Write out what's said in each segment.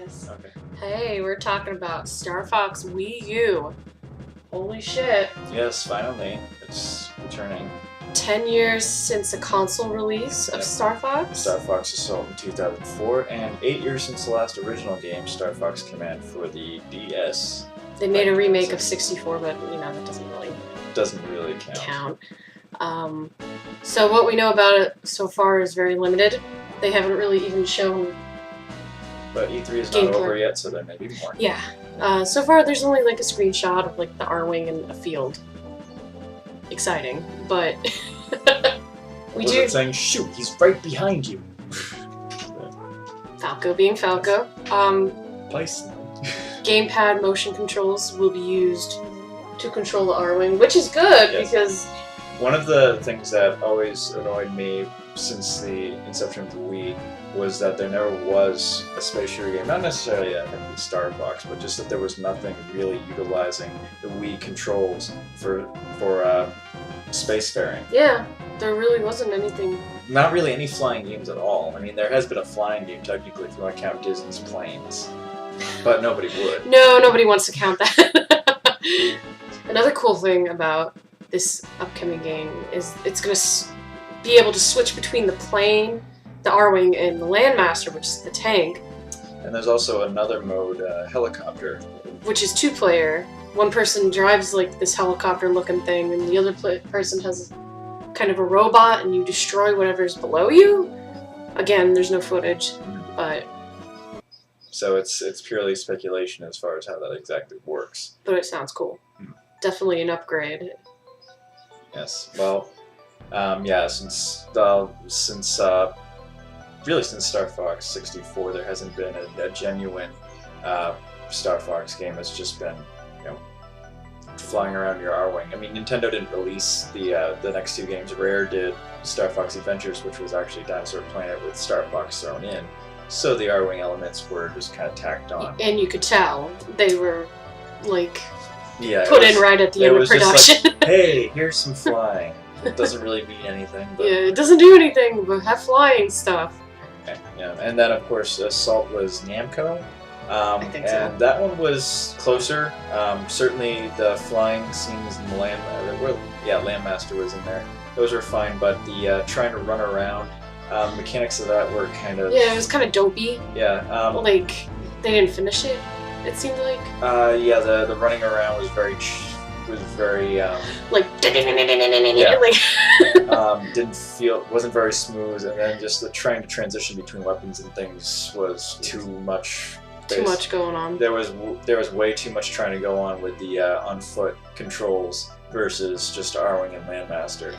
this. Okay. Hey, we're talking about Star Fox Wii U. Holy shit. Yes, finally. It's returning. 10 years since the console release of Yep. Star Fox. Star Fox Assault in 2004, and 8 years since the last original game, Star Fox Command for the DS. They made a remake of 64, but that Doesn't really count. So what we know about it so far is very limited. They haven't really even shown. But E3 is not over yet, so there may be more. Yeah. So far, there's only a screenshot of the R-wing in a field. Exciting, but Was it saying, shoot, he's right behind you? Falco being Falco. Bison. Gamepad motion controls will be used to control the R-wing, which is good because one of the things that always annoyed me since the inception of the Wii was that there never was a space shooter game, not necessarily a Star Fox, but just that there was nothing really utilizing the Wii controls for spacefaring. Yeah, there really wasn't anything. Not really any flying games at all. I mean, there has been a flying game, technically, if you want to count Disney's Planes. But nobody would. No, nobody wants to count that. Another cool thing about this upcoming game is it's going to be able to switch between the plane, the R-wing, and the Landmaster, which is the tank. And there's also another mode, helicopter. Which is two-player. One person drives this helicopter-looking thing, and the other person has kind of a robot, and you destroy whatever's below you. Again, there's no footage, but... So it's purely speculation as far as how that exactly works. But it sounds cool. Definitely an upgrade. Yes. Well, yeah. Since Star Fox 64, there hasn't been a genuine Star Fox game. It's just been flying around your R-wing. I mean, Nintendo didn't release the next two games. Rare did Star Fox Adventures, which was actually Dinosaur Planet with Star Fox thrown in. So the R-wing elements were just kind of tacked on. And you could tell they were, put in right at the end of production. Just hey, here's some flying. It doesn't really mean anything. But... Yeah, it doesn't do anything, but have flying stuff. Okay, yeah. And then, of course, Assault was Namco. I think so. And that one was closer. Certainly the flying scenes in the Landmaster was in there. Those were fine, but the trying to run around, mechanics of that were kind of... Yeah, it was kind of dopey. Yeah. They didn't finish it, it seemed like. Yeah, the running around was very... wasn't very smooth, and then just the trying to transition between weapons and things was too much. Too much going on. There was way too much trying to go on with the on foot controls versus just R-wing and Landmaster.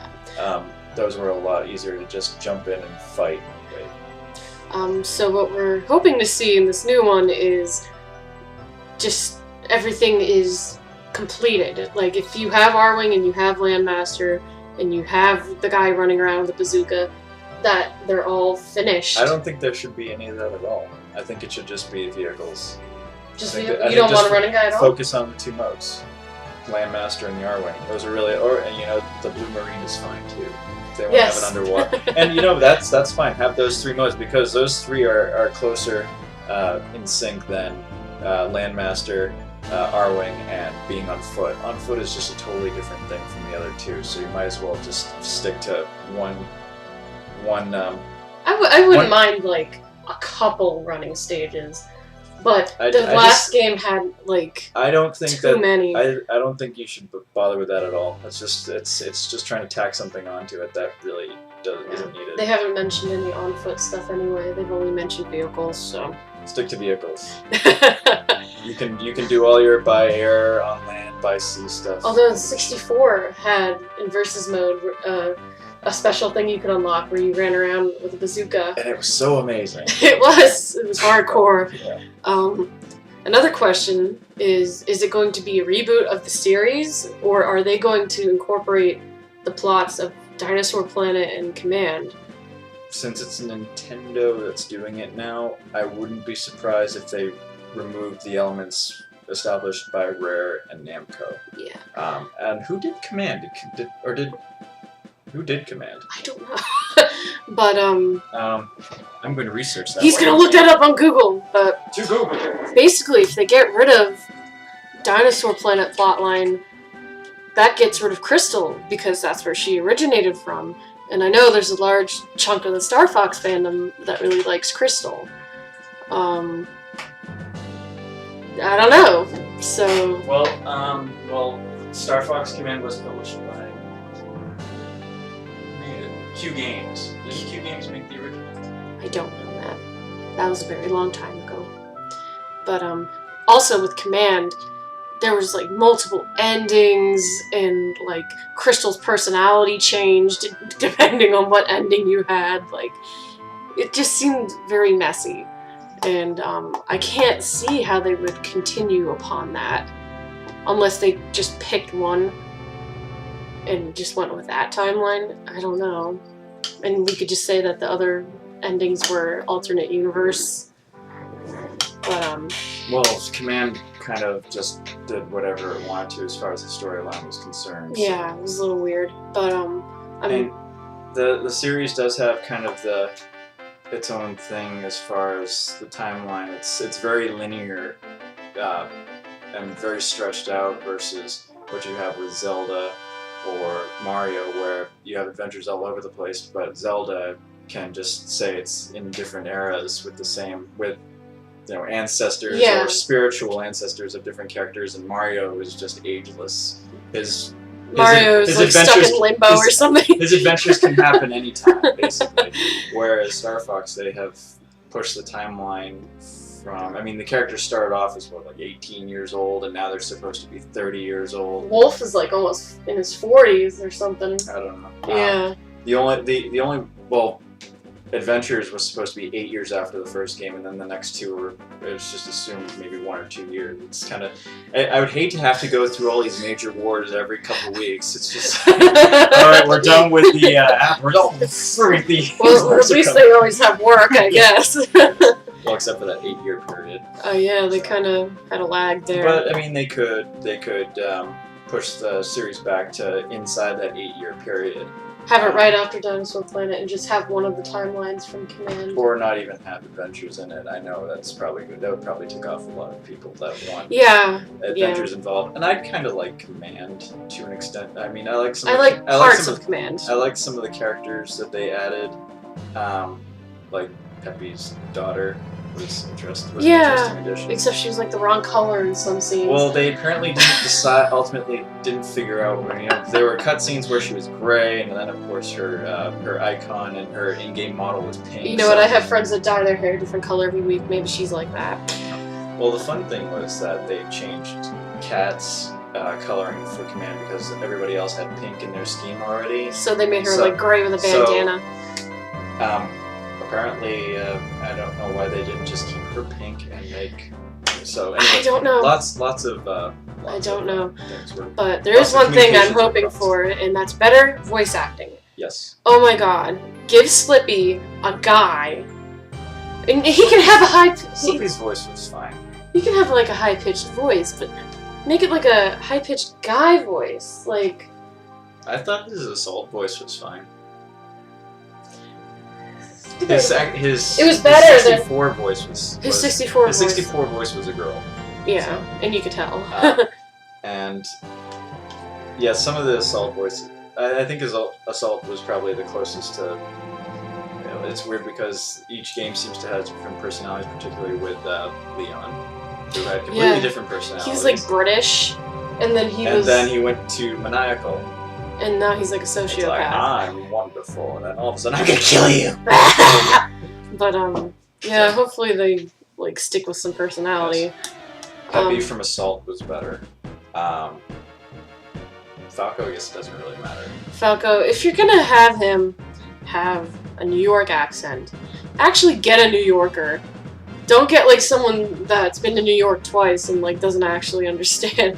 Those were a lot easier to just jump in and fight. So what we're hoping to see in this new one is just everything is completed. Like if you have R-wing and you have Landmaster and you have the guy running around with a bazooka, that they're all finished. I don't think there should be any of that at all. I think it should just be vehicles. You don't want a running guy at all? Focus on the two modes. Landmaster and the R-wing. Those are really... and the Blue Marine is fine too. They want to have it underwater. And that's fine. Have those three modes because those three are closer in sync than Landmaster, R-wing, and being on foot. On foot is just a totally different thing from the other two, so you might as well just stick to one. I wouldn't mind a couple running stages, but the last game had I don't think too many. I don't think you should bother with that at all. It's just trying to tack something onto it that really isn't needed. They haven't mentioned any on foot stuff anyway. They've only mentioned vehicles, so stick to vehicles. You can do all your by air, on land, by sea stuff. Although 64 had in versus mode a special thing you could unlock where you ran around with a bazooka. And it was so amazing. It was hardcore. Yeah. Another question is it going to be a reboot of the series, or are they going to incorporate the plots of Dinosaur Planet and Command? Since it's Nintendo that's doing it now, I wouldn't be surprised if they removed the elements established by Rare and Namco. Yeah. And who did Command? Who did Command? I don't know. But I'm going to research that. He's going to look that up on Google. But to Google. Basically, if they get rid of Dinosaur Planet plotline, that gets rid of Crystal, because that's where she originated from. And I know there's a large chunk of the Star Fox fandom that really likes Crystal. I don't know. So well, Star Fox Command was published by Q Games. Did Q Games make the original? I don't know that. That was a very long time ago. But also with Command, there was like multiple endings, and like Crystal's personality changed depending on what ending you had. Like, it just seemed very messy. And I can't see how they would continue upon that unless they just picked one and just went with that timeline. I don't know. And we could just say that the other endings were alternate universe. But well, Command kind of just did whatever it wanted to as far as the storyline was concerned. Yeah, it was a little weird. But I mean, the series does have kind of its own thing as far as the timeline. It's very linear and very stretched out versus what you have with Zelda or Mario, where you have adventures all over the place, but Zelda can just say it's in different eras with ancestors or spiritual ancestors of different characters, and Mario is just ageless. Mario is like stuck in limbo or something. His adventures can happen anytime, basically. Whereas Star Fox, they have pushed the timeline from... I mean, the characters started off as, like 18 years old, and now they're supposed to be 30 years old. Wolf is like almost in his 40s or something. I don't know. Yeah. The only Adventures was supposed to be 8 years after the first game, and then the next two were, it was just assumed maybe 1 or 2 years. It's kind of, I would hate to have to go through all these major wars every couple weeks. It's just, alright, we're done with the app. We're done with the... Well, at least they always have work, I guess. Well, except for that 8-year period. Oh yeah, they kind of had a lag there. But, I mean, they could push the series back to inside that 8-year period. Have it right after Dinosaur Planet and just have one of the timelines from Command. Or not even have adventures in it. I know that's probably good. That would probably tick off a lot of people that want adventures involved. And I'd kind of like Command to an extent. I mean, I like parts of Command. I like some of the characters that they added, like Peppy's daughter. Was an interesting addition. Except she was like the wrong color in some scenes. Well, they apparently ultimately didn't figure out where, there were cutscenes where she was gray, and then of course her icon and her in-game model was pink. You know what? I have friends that dye their hair a different color every week. Maybe she's like that. Well, the fun thing was that they changed Kat's coloring for Command because everybody else had pink in their scheme already. So they made her like gray with a bandana. Apparently, I don't know why they didn't just keep her pink and make. So anyway, I don't know. Lots of. I don't know. But there is one thing I'm hoping for, and that's better voice acting. Yes. Oh my God! Give Slippy a guy, and he can have a high. Slippy's voice was fine. He can have like a high-pitched voice, but make it like a high-pitched guy voice, like. I thought his assault voice was fine. It was better. His 64 voice was. His 64 voice. His 64 voice was a girl. Yeah, so. And you could tell. And yeah, some of the assault voice. I think his assault was probably the closest to. It's weird because each game seems to have different personalities, particularly with Leon, who had completely different personalities. He was like British, and then he went to maniacal. And now he's like a sociopath. It's like, I'm wonderful, and then all of a sudden I'm gonna kill you. But yeah, hopefully they like stick with some personality. Yes. Peppy from Assault was better. Falco, I guess it doesn't really matter. Falco, if you're gonna have him have a New York accent, actually get a New Yorker. Don't get like someone that's been to New York twice and like doesn't actually understand.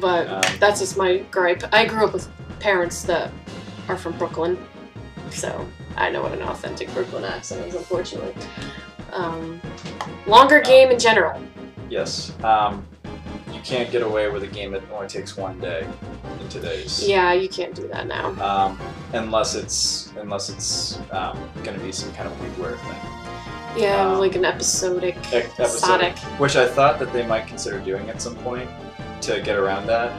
But that's just my gripe. I grew up with parents that are from Brooklyn, so I know what an authentic Brooklyn accent is, unfortunately. Longer game in general. Yes. You can't get away with a game that only takes 1 day. in today's. Yeah, you can't do that now. Unless it's going to be some kind of WiiWare thing. Yeah, like an episodic. Which I thought that they might consider doing at some point to get around that.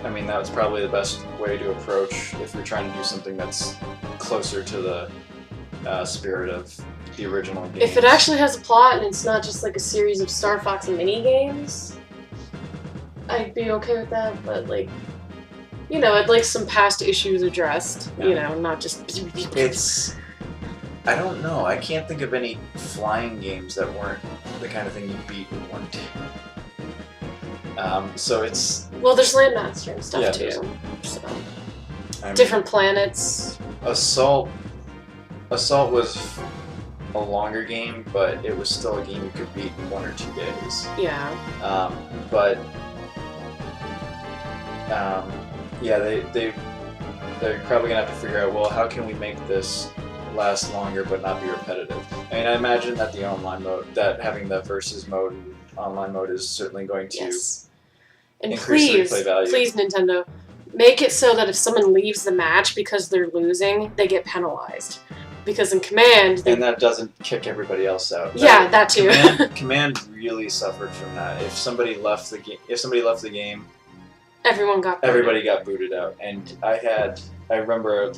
I mean, that was probably the best way to approach if you're trying to do something that's closer to the spirit of the original game. If it actually has a plot and it's not just like a series of Star Fox mini games, I'd be okay with that. But like, you know, I'd like some past issues addressed. Yeah. You know, not just. It's. I don't know. I can't think of any flying games that weren't the kind of thing you beat in one day. So it's. Well, there's Landmaster and stuff too. So. Different planets. Assault was a longer game, but it was still a game you could beat in 1 or 2 days. Yeah. Yeah, they're probably gonna have to figure out, well, how can we make this last longer but not be repetitive? I mean, I imagine that the online mode, that having the versus mode and online mode is certainly going to and increase the replay value. Please, Nintendo, make it so that if someone leaves the match because they're losing, they get penalized. Because in Command, and that doesn't kick everybody else out. Yeah, that too. Command really suffered from that. If somebody left the game, everybody got booted out. And I remember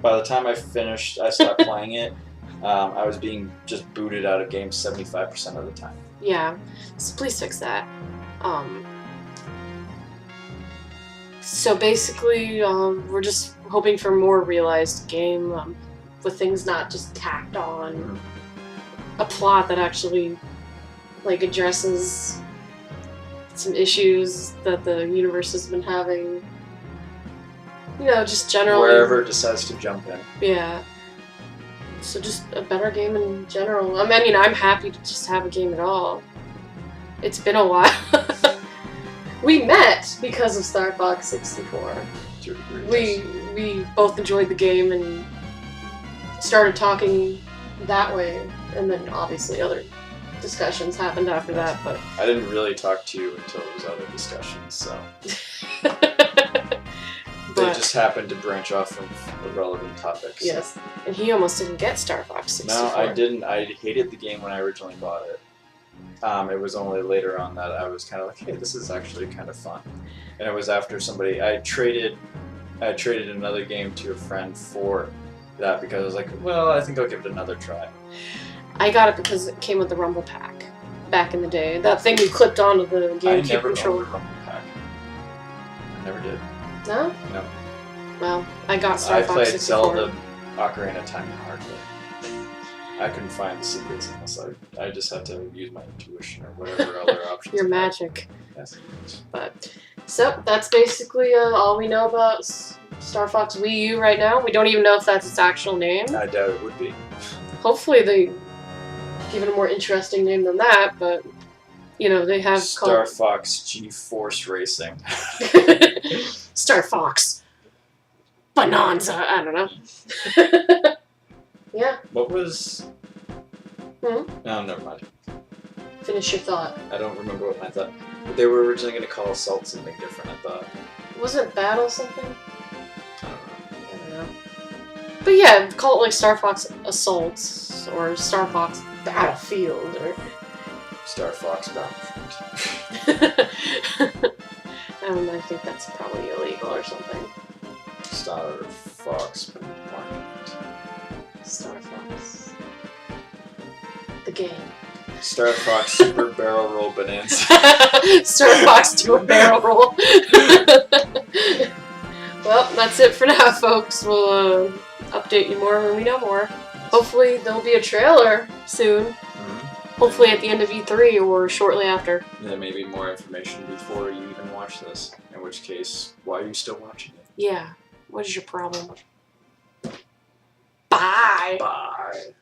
by the time I finished, I stopped playing it. I was being just booted out of games 75% of the time. Yeah, so please fix that. So basically, we're just hoping for a more realized game. With things not just tacked on, a plot that actually like addresses some issues that the universe has been having. You know, just generally wherever it decides to jump in. Yeah. So just a better game in general. I mean, I'm happy to just have a game at all. It's been a while. We met because of Star Fox 64. We both enjoyed the game and started talking that way, and then obviously other discussions happened after that. But I didn't really talk to you until it was other discussions, so they just happened to branch off from irrelevant topics. Yes, and he almost didn't get Star Fox 64. No, I didn't. I hated the game when I originally bought it. It was only later on that I was kind of like, hey, this is actually kind of fun. And it was after I traded another game to a friend for that because I was like, well, I think I'll give it another try. I got it because it came with the Rumble Pack back in the day. That thing you clipped onto the GameCube controller. I never owned the Rumble Pack. I never did. No? No. Well, I got Star Fox 64. I played Zelda Ocarina of Time hardly. I couldn't find the secrets unless I just had to use my intuition or whatever other options. Your magic. Yes. But so that's basically all we know about Star Fox Wii U right now. We don't even know if that's its actual name. I doubt it would be. Hopefully they give it a more interesting name than that, but you know, they have Star Fox G-Force Racing. Star Fox Bonanza, I don't know. Yeah. What was... No, never mind. Finish your thought. I don't remember what my thought... They were originally going to call Assault something different, I thought. Wasn't Battle something? I don't know. But yeah, call it like Star Fox Assault, or Star Fox Battlefield, or... Star Fox Battlefield. I think that's probably illegal or something. Star Fox Battlefield. Star Fox. The game. Star Fox Super Barrel Roll Bonanza. Star Fox do a barrel roll. Well, that's it for now, folks. We'll update you more when we know more. Hopefully there'll be a trailer soon. Mm-hmm. Hopefully at the end of E3 or shortly after. There may be more information before you even watch this. In which case, why are you still watching it? Yeah. What is your problem? Bye. Bye.